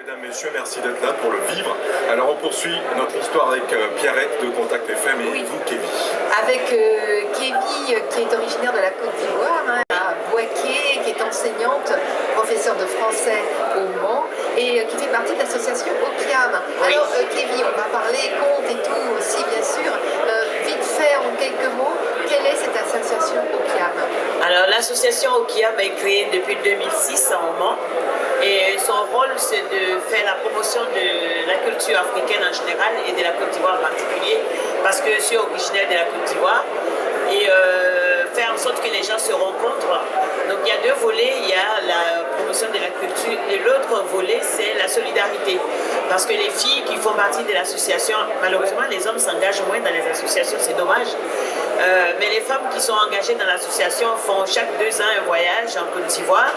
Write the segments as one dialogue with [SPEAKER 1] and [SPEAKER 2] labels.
[SPEAKER 1] Mesdames, Messieurs, merci d'être là pour le vivre. Alors on poursuit notre histoire avec Pierrette de Contact FM et
[SPEAKER 2] Oui.
[SPEAKER 1] vous, Kevin.
[SPEAKER 2] Avec Kevin, qui est originaire de la Côte d'Ivoire, à Bouaké, qui est enseignante, professeure de français au Mans, et qui fait partie de l'association OCIAM.
[SPEAKER 3] Oui.
[SPEAKER 2] Alors Kevin, on va parler contes et tout aussi, bien sûr. Vite fait, en quelques mots, quelle est cette association OCIAM?
[SPEAKER 3] Alors l'association OCIAM est créée depuis 2006 en Mans et son rôle c'est de faire la promotion de la culture africaine en général et de la Côte d'Ivoire en particulier parce que je suis originaire de la Côte d'Ivoire et faire en sorte que les gens se rencontrent. Donc il y a deux volets, il y a la promotion de la culture et l'autre volet c'est la solidarité. Parce que les filles qui font partie de l'association, malheureusement les hommes s'engagent moins dans les associations, c'est dommage. Mais les femmes qui sont engagées dans l'association font chaque 2 ans un voyage en Côte d'Ivoire.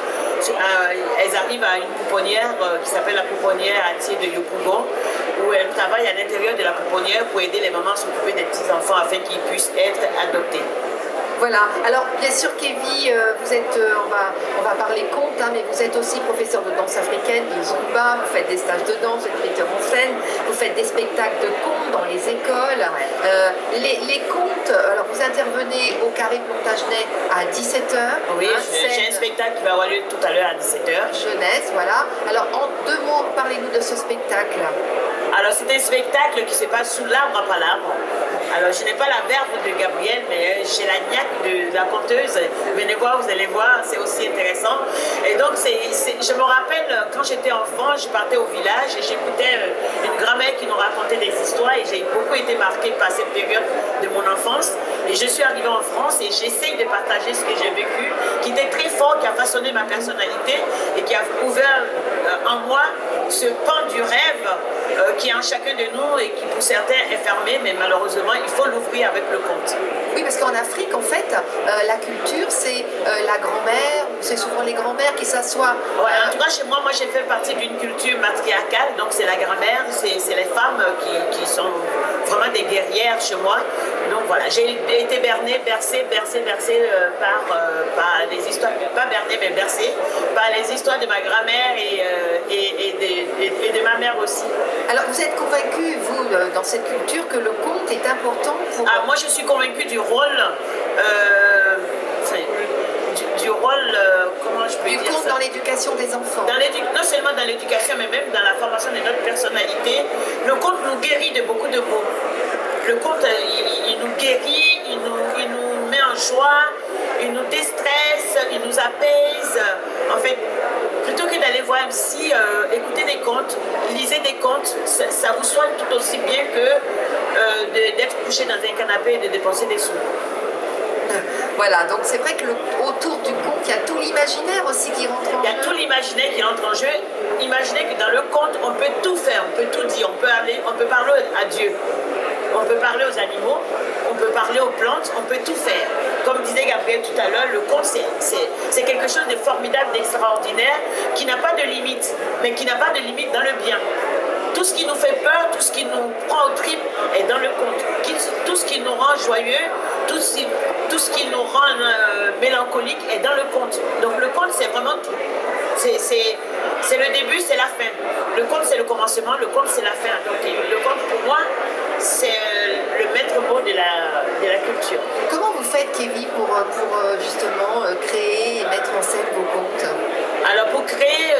[SPEAKER 3] Elles arrivent à une pouponnière qui s'appelle la pouponnière Atier de Yopougon, où elles travaillent à l'intérieur de la pouponnière pour aider les mamans à s'occuper des petits-enfants afin qu'ils puissent être adoptés.
[SPEAKER 2] Voilà, alors bien sûr Kevin, vous êtes, on va parler contes, mais vous êtes aussi professeur de danse africaine, de Zumba, vous faites des stages de danse, vous êtes metteur en scène, vous faites des spectacles de contes dans les écoles. Les contes, alors vous intervenez au Carré de Plantagenet à 17h.
[SPEAKER 3] Oui, j'ai un spectacle qui va avoir lieu tout à l'heure à 17h.
[SPEAKER 2] Jeunesse, voilà. Alors en 2 mots, parlez-nous de ce spectacle.
[SPEAKER 3] Alors c'est un spectacle qui se passe sous l'arbre à palabres. Alors je n'ai pas la verve de Gabriel, mais j'ai la niaque de la conteuse. Venez voir, vous allez voir, c'est aussi intéressant. Et donc je me rappelle quand j'étais enfant, je partais au village et j'écoutais une grand-mère qui nous racontait des histoires et j'ai beaucoup été marquée par cette période de mon enfance. Et je suis arrivée en France et j'essaye de partager ce que j'ai vécu, qui était très fort, qui a façonné ma personnalité et qui a ouvert en moi ce pan du rêve qui est en chacun de nous et qui pour certains est fermé, mais malheureusement il faut l'ouvrir avec le conte.
[SPEAKER 2] Oui, parce qu'en Afrique, en fait, la culture, c'est la grand-mère, c'est souvent les grands-mères qui s'assoient.
[SPEAKER 3] Ouais, en tout cas, chez moi, j'ai fait partie d'une culture matriarcale, donc c'est la grand-mère, c'est les femmes qui sont vraiment des guerrières chez moi. Donc voilà, j'ai été bercée par les histoires, pas bernée, mais bercée par les histoires de ma grand-mère et de ma mère aussi.
[SPEAKER 2] Alors, vous êtes convaincu, vous, dans cette culture, que le conte est important pour...
[SPEAKER 3] Ah, moi, je suis convaincue du rôle... du rôle, comment je peux dire ça?
[SPEAKER 2] Du conte dans l'éducation des enfants.
[SPEAKER 3] Non seulement dans l'éducation, mais même dans la formation de notre personnalité. Le conte nous guérit de beaucoup de maux. Le conte, il nous guérit, il nous met en joie, il nous déstresse, il nous apaise. En fait, plutôt que d'aller voir un psy, écoutez des contes, lisez des contes, ça vous soigne tout aussi bien que d'être couché dans un canapé et de dépenser des sous.
[SPEAKER 2] Voilà, donc c'est vrai que autour du conte, il y a tout l'imaginaire aussi qui rentre en jeu.
[SPEAKER 3] Il y a tout l'imaginaire qui entre en jeu. Imaginez que dans le conte, on peut tout faire, on peut tout dire, on peut parler à Dieu. On peut parler aux animaux, on peut parler aux plantes, on peut tout faire. Comme disait Gabriel tout à l'heure, le conte, c'est quelque chose de formidable, d'extraordinaire, qui n'a pas de limite, mais qui n'a pas de limite dans le bien. Tout ce qui nous fait peur, tout ce qui nous prend aux tripes est dans le conte. Tout ce qui nous rend joyeux, tout ce qui nous rend mélancolique est dans le conte. Donc le conte, c'est vraiment tout. C'est le début, c'est la fin. Le conte, c'est le commencement, le conte, c'est la fin. Donc le conte, pour moi, c'est le maître mot de la culture.
[SPEAKER 2] Comment vous faites, Kevin, pour justement créer et mettre en scène vos contes?
[SPEAKER 3] Alors pour créer,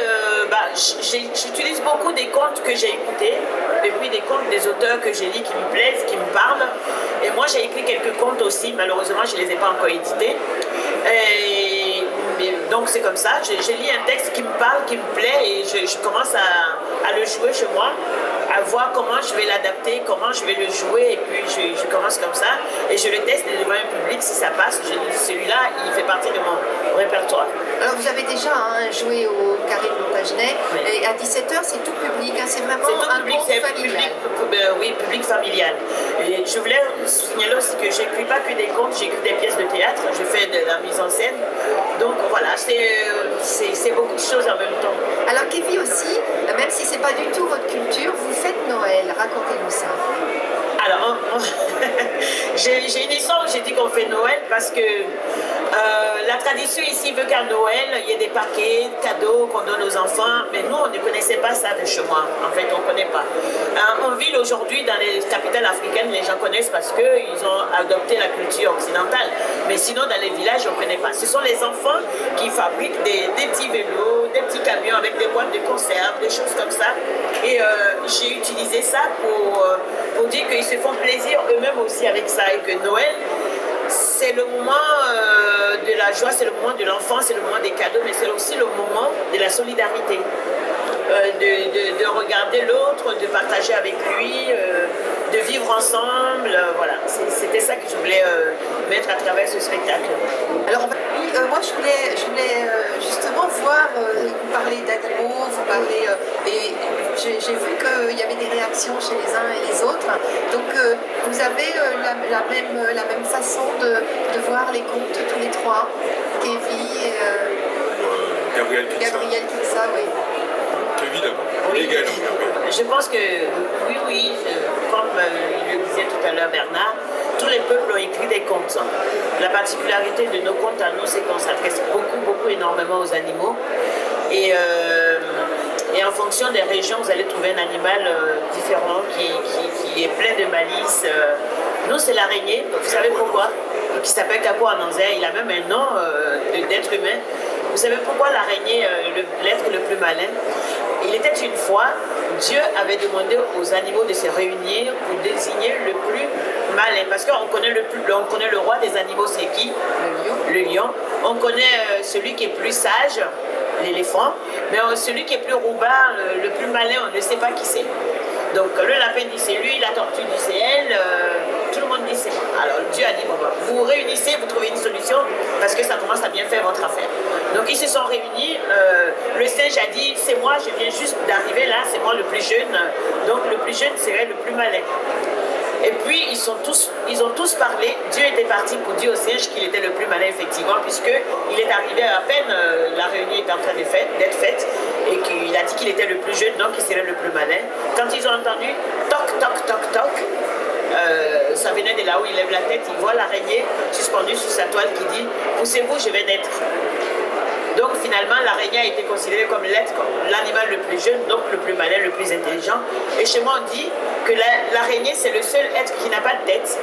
[SPEAKER 3] j'utilise beaucoup des contes que j'ai écoutés, et puis des contes des auteurs que j'ai lis qui me plaisent, qui me parlent. Et moi j'ai écrit quelques contes aussi, malheureusement je ne les ai pas encore édités. Donc c'est comme ça, je lis un texte qui me parle, qui me plaît, et je commence à le jouer chez moi, à voir comment je vais l'adapter, comment je vais le jouer, et puis je commence comme ça, et je le teste devant un public, si ça passe, je dis celui-là, il fait partie de mon répertoire.
[SPEAKER 2] Alors vous avez déjà joué au Carré de Plantagenet, oui. Et à 17h c'est tout public, c'est vraiment un conte familial.
[SPEAKER 3] Oui, public familial. Et je voulais signaler aussi que je n'écris pas que des contes, j'écris des pièces de théâtre, je fais de la mise en scène, donc voilà, c'est beaucoup de choses en même temps.
[SPEAKER 2] Alors Kevin aussi, même si c'est pas du tout votre culture, vous faites Noël, racontez-nous ça.
[SPEAKER 3] Alors, j'ai une histoire où j'ai dit qu'on fait Noël parce que La tradition ici veut qu'à Noël, il y ait des paquets, cadeaux qu'on donne aux enfants, mais nous, on ne connaissait pas ça de chez moi. En fait, on ne connaît pas. En ville, aujourd'hui, dans les capitales africaines, les gens connaissent parce qu'ils ont adopté la culture occidentale. Mais sinon, dans les villages, on ne connaît pas. Ce sont les enfants qui fabriquent des petits vélos, des petits camions avec des boîtes de conserve, des choses comme ça. Et j'ai utilisé ça pour dire qu'ils se font plaisir eux-mêmes aussi avec ça et que Noël, c'est le moment de la joie, c'est le moment de l'enfance, c'est le moment des cadeaux, mais c'est aussi le moment de la solidarité, de regarder l'autre, de partager avec lui, de vivre ensemble. Voilà, c'était ça que je voulais mettre à travers ce spectacle.
[SPEAKER 2] Alors, moi, je voulais justement voir, vous parler d'animaux, vous parlez, et j'ai vu qu'il y avait des réactions chez les uns et les autres. Donc, vous avez la même façon de voir les contes tous les trois, Kevin et
[SPEAKER 1] Gabriel
[SPEAKER 2] Kinsa, oui.
[SPEAKER 1] Évidemment.
[SPEAKER 3] Oui,
[SPEAKER 1] Également.
[SPEAKER 3] je pense que oui, comme le disait tout à l'heure Bernard, tous les peuples ont écrit des contes. La particularité de nos contes à nous, c'est qu'on s'adresse beaucoup, énormément aux animaux. Et en fonction des régions, vous allez trouver un animal différent qui est plein de malice. Nous, c'est l'araignée, vous savez pourquoi? Qui s'appelle Kako Ananzé, il a même un nom d'être humain. Vous savez pourquoi l'araignée, l'être le plus malin? Il était une fois, Dieu avait demandé aux animaux de se réunir pour désigner le plus malin. Parce qu'on connaît le roi des animaux, c'est qui? Le lion. On connaît celui qui est plus sage, l'éléphant. Mais celui qui est plus roubard, le plus malin, on ne sait pas qui c'est. Donc le lapin dit c'est lui, la tortue dit c'est elle, tout le monde dit c'est moi. Alors Dieu a dit bon, vous vous réunissez, vous trouvez une solution parce que ça commence à bien faire votre affaire. Donc ils se sont réunis, le singe a dit c'est moi, je viens juste d'arriver là, c'est moi le plus jeune, donc le plus jeune serait le plus malin. Et puis ils ont tous parlé, Dieu était parti pour dire au singe qu'il était le plus malin effectivement, puisqu'il est arrivé à peine, la réunion était en train d'être faite, et qu'il a dit qu'il était le plus jeune, donc il serait le plus malin. Quand ils ont entendu toc, toc, toc, toc, ça venait de là où il lève la tête, il voit l'araignée suspendue sur sa toile qui dit « Poussez-vous, je vais naître ». Donc finalement, l'araignée a été considérée comme l'animal le plus jeune, donc le plus malin, le plus intelligent. Et chez moi, on dit que l'araignée, c'est le seul être qui n'a pas de tête.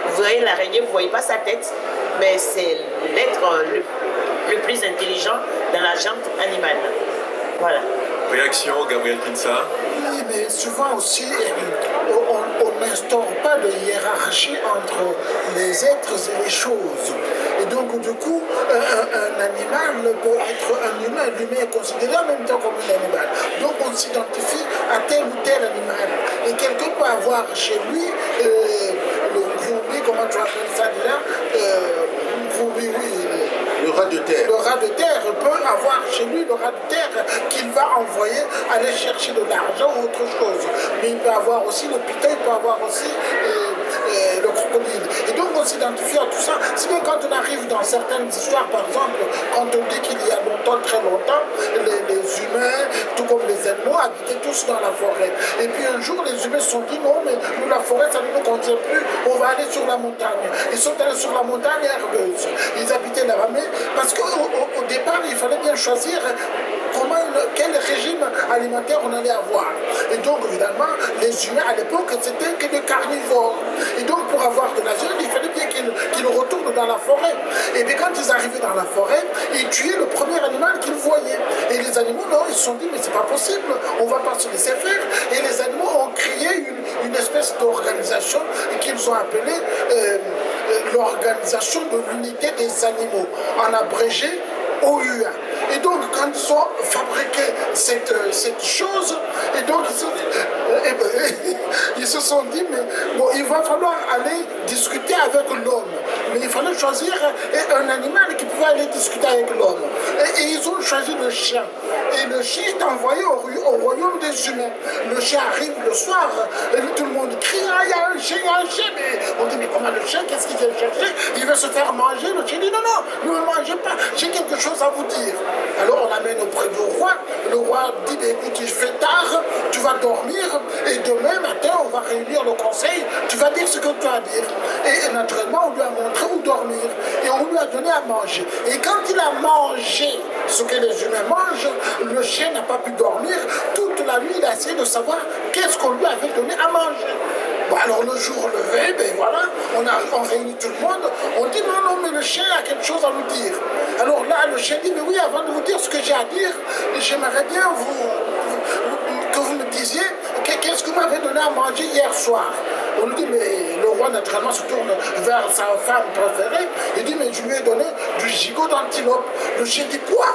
[SPEAKER 3] Vous voyez l'araignée, vous ne voyez pas sa tête, mais c'est l'être le plus intelligent dans la gente animale. Voilà.
[SPEAKER 1] Réaction, Gabriel Kinsa?
[SPEAKER 4] Oui, mais souvent aussi, on n'instaure pas de hiérarchie entre les êtres et les choses. Et donc, du coup, un animal peut être un humain. L'humain est considéré en même temps comme un animal. Donc, on s'identifie à tel ou tel animal. Et quelqu'un peut avoir chez lui, comment tu appelles ça déjà
[SPEAKER 5] le rat de terre.
[SPEAKER 4] Le rat de terre peut avoir chez lui le rat de terre qu'il va envoyer aller chercher de l'argent ou autre chose. Mais il peut avoir aussi le python, il peut avoir aussi le crocodile. Et donc on s'identifie à tout ça. Sinon quand on arrive dans certaines histoires, par exemple, quand on dit qu'il y a longtemps, très longtemps, les humains, tout comme les animaux, habitaient tous dans la forêt. Et puis un jour, les humains se sont dit non, mais nous, la forêt, ça ne nous contient plus, on va aller sur la montagne. Ils sont allés sur la montagne herbeuse. Ils habitaient là-bas, mais parce qu'au départ, il fallait bien choisir quel régime alimentaire on allait avoir. Et donc, évidemment, les humains, à l'époque, c'était que des carnivores. Et donc, pour avoir de la viande, il fallait bien qu'ils retournent dans la forêt. Et bien, quand ils arrivaient dans la forêt, ils tuaient le premier animal qu'ils voyaient. Et les animaux, non, ils se sont dit, mais c'est pas possible, on va pas se laisser faire. Et les animaux ont créé une espèce d'organisation qu'ils ont appelée l'organisation de l'unité des animaux, en abrégé OUA. Et donc, quand ils ont fabriqué cette chose, et donc ils se sont dit, mais bon, il va falloir aller discuter avec l'homme. Mais il fallait choisir un animal qui pouvait aller discuter avec l'homme. Et ils ont choisi le chien. Et le chien est envoyé au royaume des humains. Le chien arrive le soir, et tout le monde crie, ah, il y a un chien, il y a un chien. Mais on dit, mais comment le chien, qu'est-ce qu'il vient chercher? Il veut se faire manger. Le chien dit, non, non, ne me mangez pas, j'ai quelque chose à vous dire. Alors on l'amène auprès du roi. Le roi dit, écoute, il fait tard, tu vas dormir, et demain matin, on va réunir le conseil, tu vas dire ce que tu as à dire. Et naturellement, on lui a montré où dormir. Et on lui a donné à manger. Et quand il a mangé ce que les humains mangent, le chien n'a pas pu dormir. Toute la nuit, il a essayé de savoir qu'est-ce qu'on lui avait donné à manger. Bon, alors le jour levé, ben voilà, on réunit tout le monde, on dit non, mais le chien a quelque chose à nous dire. Alors là, le chien dit, mais oui, avant de vous dire ce que j'ai à dire, j'aimerais bien que vous me disiez qu'est-ce que vous m'avez donné à manger hier soir. On lui dit, mais le roi naturellement se tourne vers sa femme préférée, il dit, mais je lui ai donné du gigot d'antilope. Le chien dit, quoi?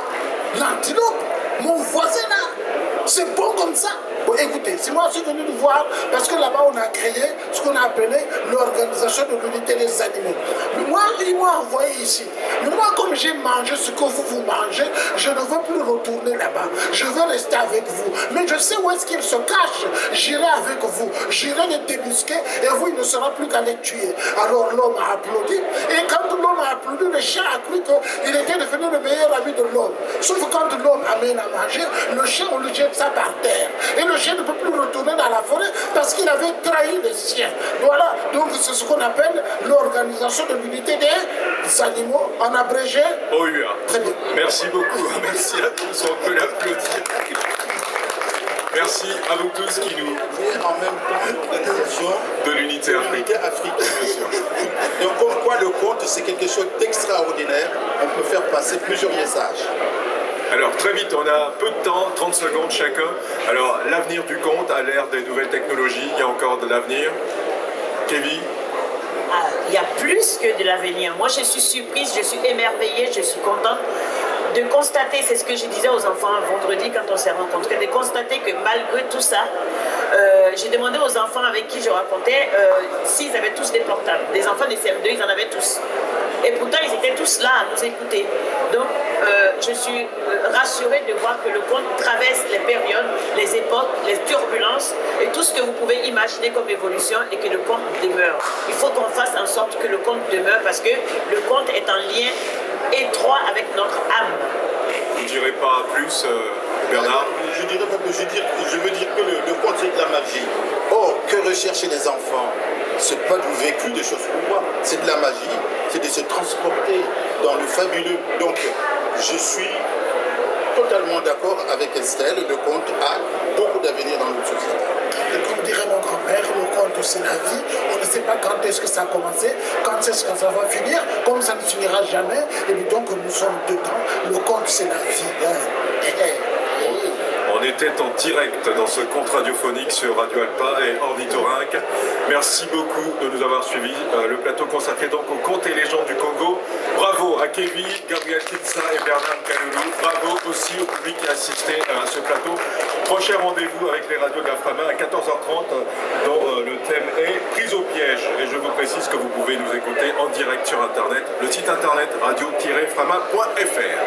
[SPEAKER 4] L'antilope? Mon voisin là? C'est bon comme ça? Bon, écoutez, c'est moi aussi venu nous voir parce que là-bas on a créé ce qu'on a appelé l'organisation de l'unité des animaux. Mais moi, ils m'ont envoyé ici. Mais moi, comme j'ai mangé ce que vous mangez, je ne veux plus retourner là-bas. Je veux rester avec vous. Mais je sais où est-ce qu'ils se cachent. J'irai avec vous. J'irai les débusquer et vous, il ne sera plus qu'à les tuer. Alors l'homme a applaudi. Et quand l'homme a applaudi, le chien a cru qu'il était devenu le meilleur ami de l'homme. Sauf que quand l'homme amène à manger, le chien, on lui jette ça par terre. Et le chien ne peut plus retourner dans la forêt parce qu'il avait trahi les siens. Voilà, donc c'est ce qu'on appelle l'organisation de l'unité des animaux, en abrégé.
[SPEAKER 1] OUA.
[SPEAKER 4] Très bien.
[SPEAKER 1] Merci beaucoup, merci à tous, on peut l'applaudir. Merci à vous tous qui nous...
[SPEAKER 5] Et en même temps l'organisation
[SPEAKER 1] de l'unité africaine.
[SPEAKER 5] Donc comme quoi le conte c'est quelque chose d'extraordinaire, on peut faire passer plusieurs messages.
[SPEAKER 1] Alors très vite, on a peu de temps, 30 secondes chacun. Alors l'avenir du conte à l'ère des nouvelles technologies, il y a encore de l'avenir. Kevin?
[SPEAKER 3] Il y a plus que de l'avenir. Moi, je suis surprise, je suis émerveillée, je suis contente de constater, c'est ce que je disais aux enfants vendredi quand on s'est rencontrés, de constater que malgré tout ça, j'ai demandé aux enfants avec qui je racontais s'ils avaient tous des portables. Des enfants des CM2, ils en avaient tous. Et pourtant, ils étaient tous là à nous écouter. Donc, je suis rassurée de voir que le conte traverse les périodes, les époques, les turbulences et tout ce que vous pouvez imaginer comme évolution et que le conte demeure. Il faut qu'on fasse en sorte que le conte demeure parce que le conte est en lien étroit avec notre âme.
[SPEAKER 1] Vous ne direz pas plus, Bernard?
[SPEAKER 5] Je dirais pas plus, je veux dire que le conte c'est de la magie. Or, que rechercher les enfants? C'est pas du vécu des choses pour moi, c'est de la magie, c'est de se transporter dans le fabuleux. Donc, je suis totalement d'accord avec Estelle, le conte a beaucoup d'avenir dans notre société.
[SPEAKER 4] Et comme dirait mon grand-père, le conte c'est la vie. On ne sait pas quand est-ce que ça a commencé, quand est-ce que ça va finir, comme ça ne finira jamais. Et donc nous sommes dedans. Le conte c'est la vie.
[SPEAKER 1] On était en direct dans ce conte radiophonique sur Radio Alpa et Ornithorynque. Merci beaucoup de nous avoir suivis. Le plateau consacré donc aux contes et légendes du Congo. Bravo à Kevin, Gabriel Kinsa et Bernard Kaloulou. Bravo aussi au public qui a assisté à ce plateau. Prochain rendez-vous avec les radios de la Frama à 14h30 dont le thème est prise au piège. Et je vous précise que vous pouvez nous écouter en direct sur Internet. Le site internet radio-frama.fr.